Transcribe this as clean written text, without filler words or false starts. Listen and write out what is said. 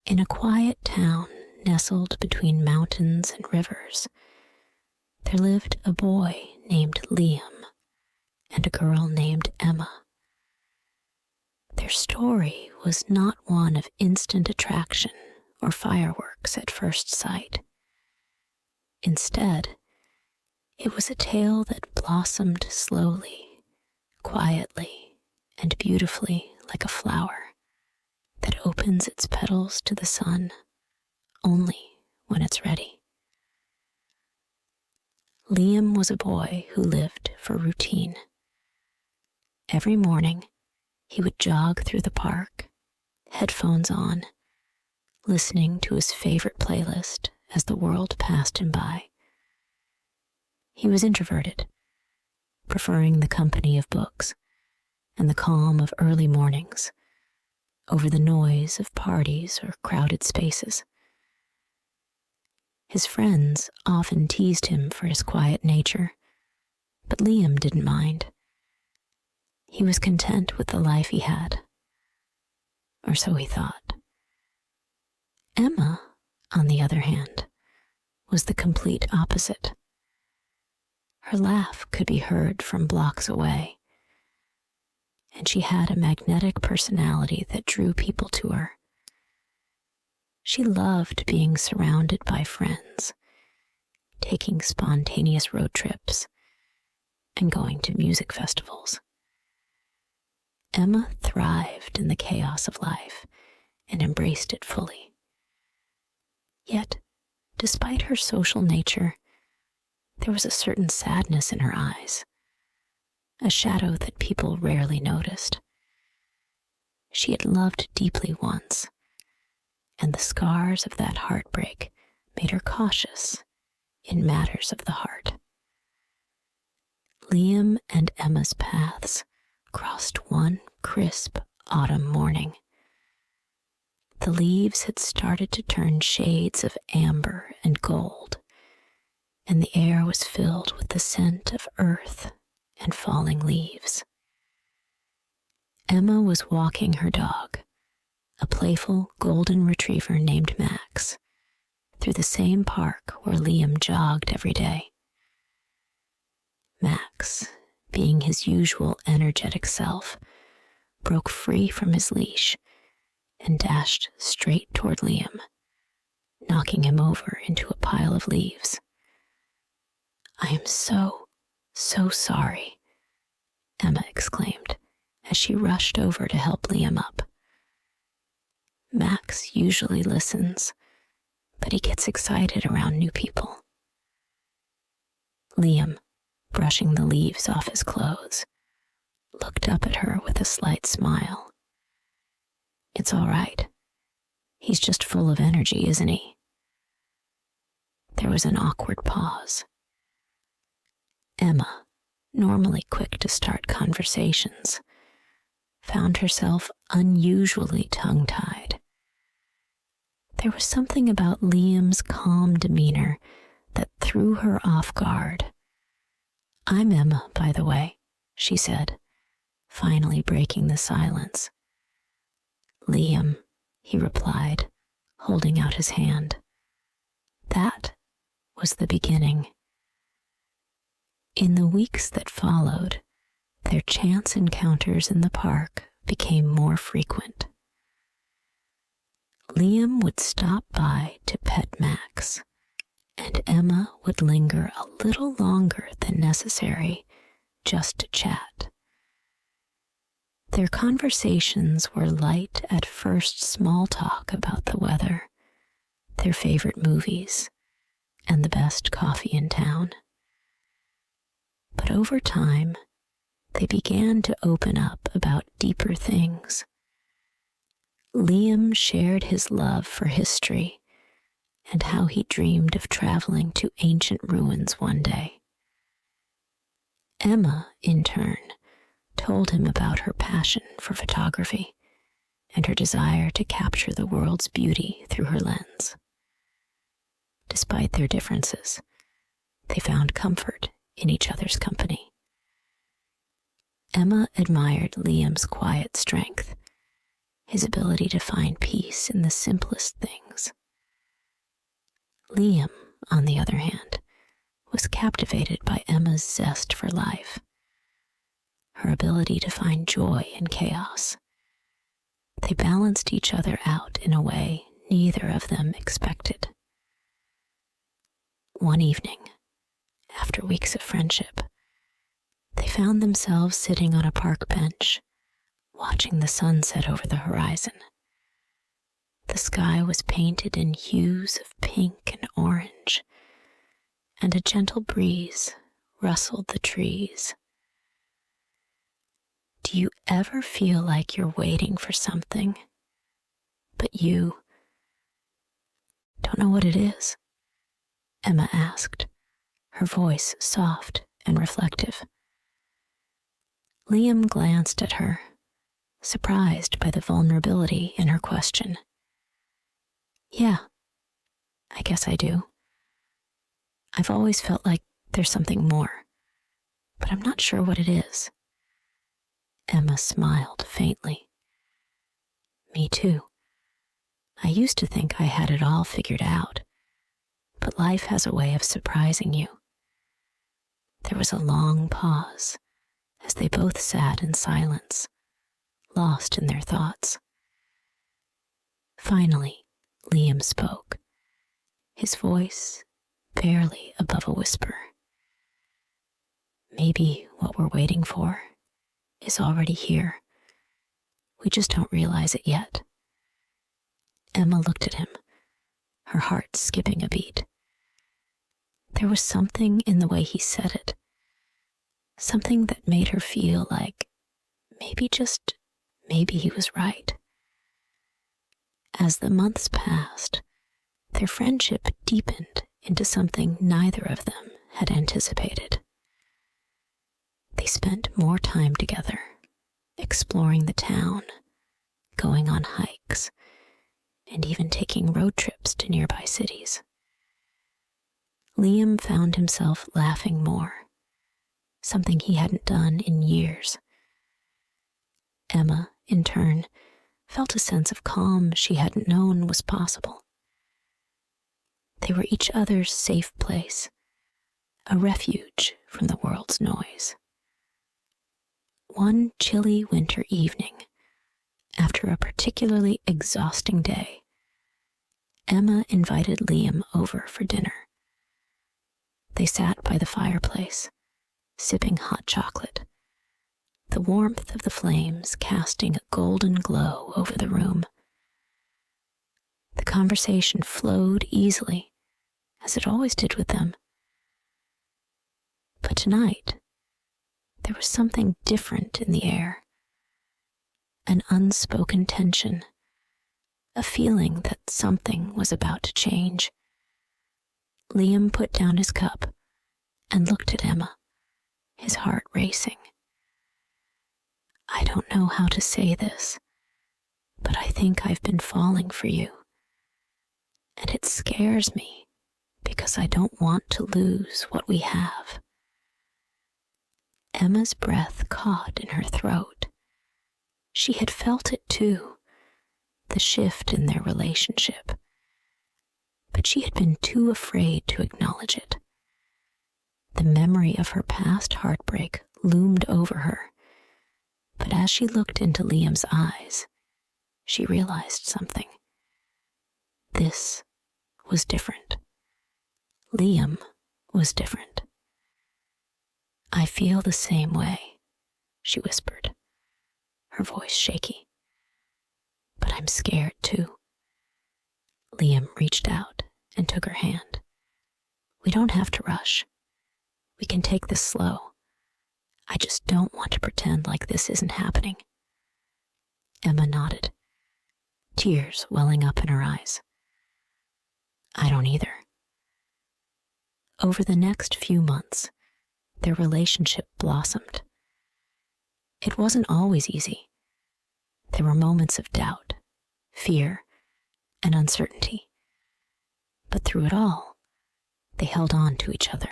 In a quiet town nestled between mountains and rivers, there lived a boy named Liam and a girl named Emma. Their story was not one of instant attraction or fireworks at first sight. Instead, it was a tale that blossomed slowly, quietly, and beautifully like a flower that opens its petals to the sun only when it's ready. Liam was a boy who lived for routine. Every morning, he would jog through the park, headphones on, listening to his favorite playlist as the world passed him by. He was introverted, preferring the company of books and the calm of early mornings over the noise of parties or crowded spaces. His friends often teased him for his quiet nature, but Liam didn't mind. He was content with the life he had, or so he thought. Emma, on the other hand, was the complete opposite. Her laugh could be heard from blocks away, and she had a magnetic personality that drew people to her. She loved being surrounded by friends, taking spontaneous road trips, and going to music festivals. Emma thrived in the chaos of life and embraced it fully. Yet, despite her social nature, there was a certain sadness in her eyes, a shadow that people rarely noticed. She had loved deeply once, and the scars of that heartbreak made her cautious in matters of the heart. Liam and Emma's paths crossed one crisp autumn morning. The leaves had started to turn shades of amber and gold, and the air was filled with the scent of earth and falling leaves. Emma was walking her dog, a playful golden retriever named Max, through the same park where Liam jogged every day. Max, being his usual energetic self, broke free from his leash and dashed straight toward Liam, knocking him over into a pile of leaves. "I am so sorry," Emma exclaimed as she rushed over to help Liam up. Max usually listens, but he gets excited around new people. Liam, brushing the leaves off his clothes, looked up at her with a slight smile. "It's all right. He's just full of energy, isn't he?" There was an awkward pause. Emma, normally quick to start conversations, found herself unusually tongue-tied. There was something about Liam's calm demeanor that threw her off guard. "I'm Emma, by the way," she said, finally breaking the silence. "Liam," he replied, holding out his hand. That was the beginning. In the weeks that followed, their chance encounters in the park became more frequent. Liam would stop by to pet Max, and Emma would linger a little longer than necessary just to chat. Their conversations were light at first, small talk about the weather, their favorite movies, and the best coffee in town. But over time, they began to open up about deeper things. Liam shared his love for history and how he dreamed of traveling to ancient ruins one day. Emma, in turn, told him about her passion for photography and her desire to capture the world's beauty through her lens. Despite their differences, they found comfort in each other's company. Emma admired Liam's quiet strength, his ability to find peace in the simplest things. Liam, on the other hand, was captivated by Emma's zest for life, her ability to find joy in chaos. They balanced each other out in a way neither of them expected. One evening, after weeks of friendship, they found themselves sitting on a park bench, watching the sunset over the horizon. The sky was painted in hues of pink and orange, and a gentle breeze rustled the trees. Do you ever feel like you're waiting for something, but you don't know what it is? Emma asked, her voice soft and reflective. Liam glanced at her, surprised by the vulnerability in her question. Yeah, I guess I do. I've always felt like there's something more, but I'm not sure what it is. Emma smiled faintly. Me too. I used to think I had it all figured out, but life has a way of surprising you. There was a long pause as they both sat in silence, lost in their thoughts. Finally, Liam spoke, his voice barely above a whisper. Maybe what we're waiting for is already here. We just don't realize it yet. Emma looked at him, her heart skipping a beat. There was something in the way he said it, something that made her feel like maybe he was right. As the months passed, their friendship deepened into something neither of them had anticipated. They spent more time together, exploring the town, going on hikes, and even taking road trips to nearby cities. Liam found himself laughing more, something he hadn't done in years. Emma, in turn, felt a sense of calm she hadn't known was possible. They were each other's safe place, a refuge from the world's noise. One chilly winter evening, after a particularly exhausting day, Emma invited Liam over for dinner. They sat by the fireplace, sipping hot chocolate, the warmth of the flames casting a golden glow over the room. The conversation flowed easily, as it always did with them. But tonight, there was something different in the air, an unspoken tension, a feeling that something was about to change. Liam put down his cup and looked at Emma, his heart racing. I don't know how to say this, but I think I've been falling for you. And it scares me because I don't want to lose what we have. Emma's breath caught in her throat. She had felt it too, the shift in their relationship. But she had been too afraid to acknowledge it. The memory of her past heartbreak loomed over her, but as she looked into Liam's eyes, she realized something. This was different. Liam was different. I feel the same way, she whispered, her voice shaky. But I'm scared too. Liam reached out and took her hand. We don't have to rush. We can take this slow. I just don't want to pretend like this isn't happening. Emma nodded, tears welling up in her eyes. I don't either. Over the next few months, their relationship blossomed. It wasn't always easy. There were moments of doubt, fear, and uncertainty. But through it all, they held on to each other.